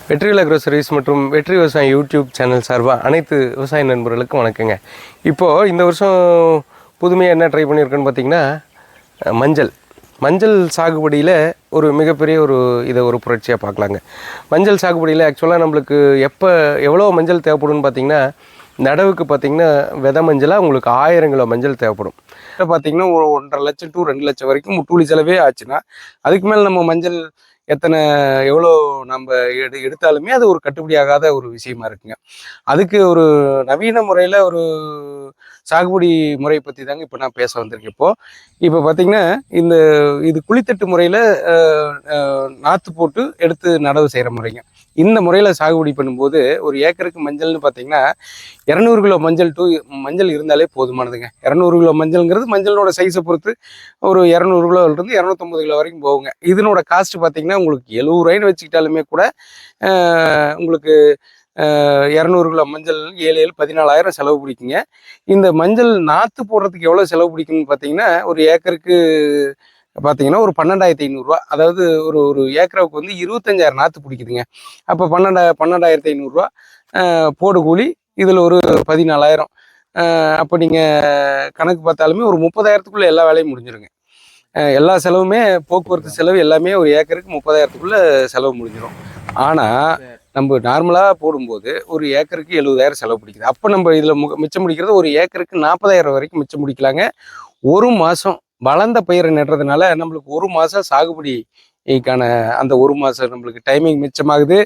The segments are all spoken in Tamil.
வெற்றிவேல் அக்ரோசரிஸ் மற்றும் வெற்றி விவசாயம் யூடியூப் சேனல் சார்பாக அனைத்து விவசாய நண்பர்களுக்கும் வணக்கங்க. இப்போது இந்த வருஷம் புதுமையாக என்ன ட்ரை பண்ணியிருக்கேன்னு பார்த்தீங்கன்னா, மஞ்சள் சாகுபடியில் ஒரு மிகப்பெரிய ஒரு புரட்சியாக பார்க்கலாங்க. மஞ்சள் சாகுபடியில் ஆக்சுவலாக நம்மளுக்கு எவ்வளோ மஞ்சள் தேவைப்படும்னு பார்த்தீங்கன்னா, நடவுக்கு பார்த்தீங்கன்னா விதை மஞ்சளாக உங்களுக்கு 1000 கிலோ மஞ்சள் தேவைப்படும். பார்த்தீங்கன்னா ஒரு 1.5 லட்சம் to 2 லட்சம் வரைக்கும் முட்டுவலி செலவே ஆச்சுன்னா, அதுக்கு மேலே நம்ம மஞ்சள் எவ்வளோ நம்ம எடுத்தாலுமே அது ஒரு கட்டுப்படியாகாத ஒரு விஷயமா இருக்குங்க. அதுக்கு ஒரு நவீன முறையில் ஒரு சாகுபடி முறை பற்றி தாங்க இப்போ நான் பேச வந்திருக்கேன். இப்போ பார்த்தீங்கன்னா இது குழித்தட்டு முறையில் நாற்று போட்டு எடுத்து நடவு செய்கிற முறைங்க. இந்த முறையில் சாகுபடி பண்ணும்போது ஒரு ஏக்கருக்கு மஞ்சள்னு பார்த்தீங்கன்னா 200 கிலோ மஞ்சள் இருந்தாலே போதுமானதுங்க. 200 கிலோ மஞ்சள்ங்கிறது மஞ்சளோட சைஸை பொறுத்து ஒரு 200 கிலோலேருந்து 250 கிலோ வரைக்கும் போகுங்க. இதனோட காஸ்ட் பார்த்தீங்கன்னா உங்களுக்கு 70 ரூபாய்னு வச்சுக்கிட்டாலுமே கூட உங்களுக்கு 200 கிலோ மஞ்சள் 14,000 செலவு பிடிக்குங்க. இந்த மஞ்சள் நாற்று போடுறதுக்கு எவ்வளோ செலவு பிடிக்குன்னு பார்த்தீங்கன்னா, ஒரு ஏக்கருக்கு பார்த்தீங்கன்னா ஒரு 12,500 அதாவது ஒரு ஏக்கராவுக்கு வந்து 25,000 நாற்று பிடிக்குதுங்க. அப்போ 12,500 போடு கூலி, இதில் ஒரு 14,000. அப்போ நீங்கள் கணக்கு பார்த்தாலுமே ஒரு 30,000த்துக்குள்ளே எல்லா வேலையும் முடிஞ்சிருங்க. எல்லா செலவுமே போக்குவரத்து செலவு எல்லாமே ஒரு ஏக்கருக்கு 30,000த்துக்குள்ளே செலவு முடிஞ்சிடும். ஆனால் நம்ம நார்மலாக போடும்போது ஒரு ஏக்கருக்கு 70,000 செலவு பிடிக்குது. அப்போ நம்ம இதில் மிச்சம் முடிக்கிறது ஒரு ஏக்கருக்கு 40,000 வரைக்கும் மிச்சம் முடிக்கலாங்க. ஒரு மாதம் வளர்ந்த பயிரை நடுறதுனால நம்மளுக்கு ஒரு மாதம் சாகுபடிக்கான அந்த ஒரு மாதம் நம்மளுக்கு டைமிங் மிச்சமாகுது.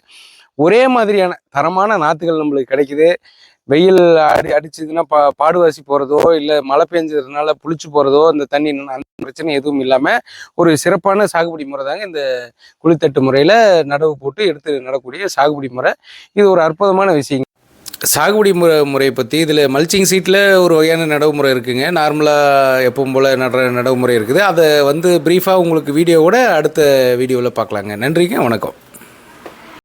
ஒரே மாதிரியான தரமான நாற்றுகள் நம்மளுக்கு கிடைக்குது. வெயில் அடிச்சதுன்னா பாடுவாசி போகிறதோ இல்லை மழை பெஞ்சதுனால புளிச்சு போகிறதோ அந்த தண்ணி அந்த பிரச்சனை எதுவும் இல்லாமல் ஒரு சிறப்பான சாகுபடி முறை தாங்க இந்த குழித்தட்டு முறையில் நடவு போட்டு எடுத்து நடக்கூடிய சாகுபடி முறை. இது ஒரு அற்புதமான விஷயம். சாகுபடி முறையை பற்றி இதில் மல்ச்சிங் சீட்டில் ஒரு வகையான நடவு முறை இருக்குதுங்க. நார்மலாக எப்பவும் போல் நடவு முறை இருக்குது. அதை ப்ரீஃபாக உங்களுக்கு வீடியோவோட அடுத்த வீடியோவில் பார்க்கலாங்க. நன்றிங்க, வணக்கம்.